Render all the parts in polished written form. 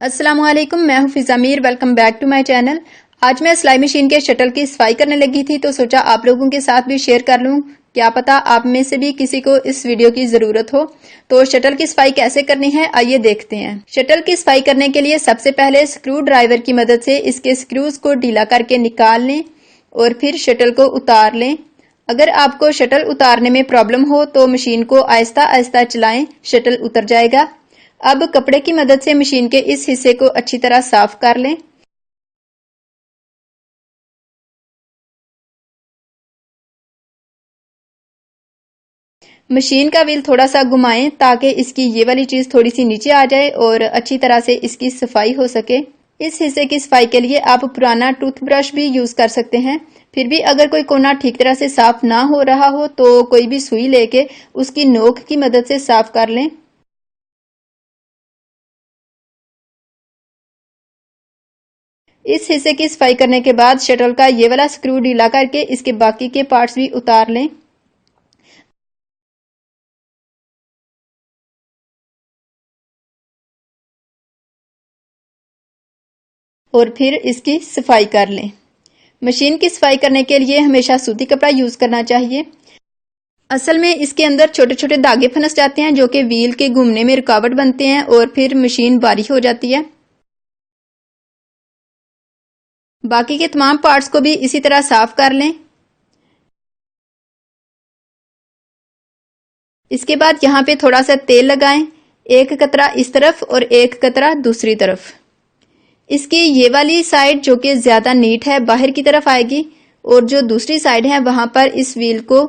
अस्सलाम वालेकुम, मैं हूं Fiza Mir. Welcome back to my channel. आज मैं सिलाई मशीन के शटल की सफाई करने लगी थी तो सोचा आप लोगों के साथ भी शेयर कर लूं। क्या पता आप में से भी किसी को इस वीडियो की जरूरत हो। तो शटल की सफाई कैसे करनी है आइए देखते हैं। शटल की सफाई करने के लिए सबसे पहले स्क्रू ड्राइवर की मदद से इसके स्क्रूज को ढीला करके निकाल लें और फिर शटल को उतार लें। अगर आपको शटल उतारने में प्रॉब्लम हो तो मशीन को आहिस्ता आहिस्ता चलाएं, शटल उतर जाएगा। अब कपड़े की मदद से मशीन के इस हिस्से को अच्छी तरह साफ कर लें। मशीन का व्हील थोड़ा सा घुमाएं ताकि इसकी ये वाली चीज थोड़ी सी नीचे आ जाए और अच्छी तरह से इसकी सफाई हो सके। इस हिस्से की सफाई के लिए आप पुराना टूथ ब्रश भी यूज कर सकते हैं। फिर भी अगर कोई कोना ठीक तरह से साफ ना हो रहा हो तो कोई भी सुई लेके उसकी नोक की मदद से साफ कर लें। इस हिस्से की सफाई करने के बाद शटल का ये वाला स्क्रू ढीला करके इसके बाकी के पार्ट्स भी उतार लें। और फिर इसकी सफाई कर लें। मशीन की सफाई करने के लिए हमेशा सूती कपड़ा यूज करना चाहिए। असल में इसके अंदर छोटे छोटे धागे फंस जाते हैं जो कि व्हील के घूमने में रुकावट बनते हैं और फिर मशीन बारिश हो जाती है। बाकी के तमाम पार्ट्स को भी इसी तरह साफ कर लें। इसके बाद यहाँ पे थोड़ा सा तेल लगाएं, एक कतरा इस तरफ और एक कतरा दूसरी तरफ। इसकी ये वाली साइड जो कि ज्यादा नीट है बाहर की तरफ आएगी और जो दूसरी साइड है वहां पर इस व्हील को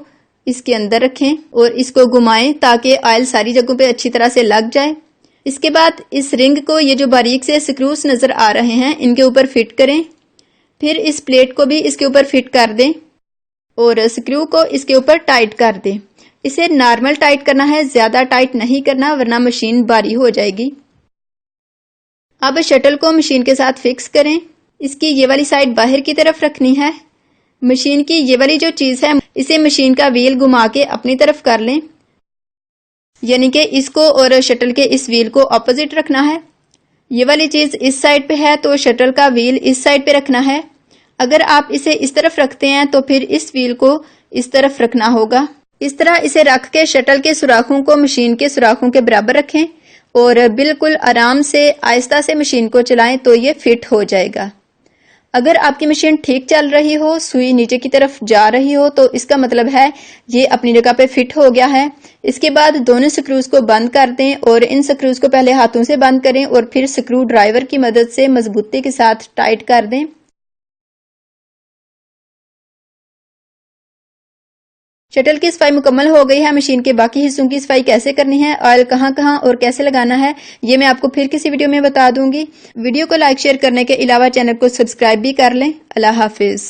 इसके अंदर रखें और इसको घुमाएं ताकि ऑयल सारी जगहों पे अच्छी तरह से लग जाए। इसके बाद इस रिंग को ये जो बारीक से स्क्रूज नजर आ रहे हैं इनके ऊपर फिट करें। फिर इस प्लेट को भी इसके ऊपर फिट कर दें और स्क्रू को इसके ऊपर टाइट कर दें। इसे नॉर्मल टाइट करना है, ज्यादा टाइट नहीं करना वरना मशीन भारी हो जाएगी। अब शटल को मशीन के साथ फिक्स करें। इसकी ये वाली साइड बाहर की तरफ रखनी है। मशीन की ये वाली जो चीज है इसे मशीन का व्हील घुमा के अपनी तरफ कर लें, यानी कि इसको और शटल के इस व्हील को ऑपोजिट रखना है। ये वाली चीज इस साइड पे है तो शटल का व्हील इस साइड पे रखना है। अगर आप इसे इस तरफ रखते हैं तो फिर इस व्हील को इस तरफ रखना होगा। इस तरह इसे रख के शटल के सुराखों को मशीन के सुराखों के बराबर रखें और बिल्कुल आराम से आहिस्ता से मशीन को चलाएं तो ये फिट हो जाएगा। अगर आपकी मशीन ठीक चल रही हो, सुई नीचे की तरफ जा रही हो तो इसका मतलब है ये अपनी जगह पे फिट हो गया है। इसके बाद दोनों स्क्रूज को बंद कर दें और इन स्क्रूज को पहले हाथों से बंद करें और फिर स्क्रू ड्राइवर की मदद से मजबूती के साथ टाइट कर दें। शटल की सफाई मुकम्मल हो गई है। मशीन के बाकी हिस्सों की सफाई कैसे करनी है, ऑयल कहाँ कहाँ और कैसे लगाना है ये मैं आपको फिर किसी वीडियो में बता दूंगी। वीडियो को लाइक शेयर करने के अलावा चैनल को सब्सक्राइब भी कर लें। अल्लाह हाफिज।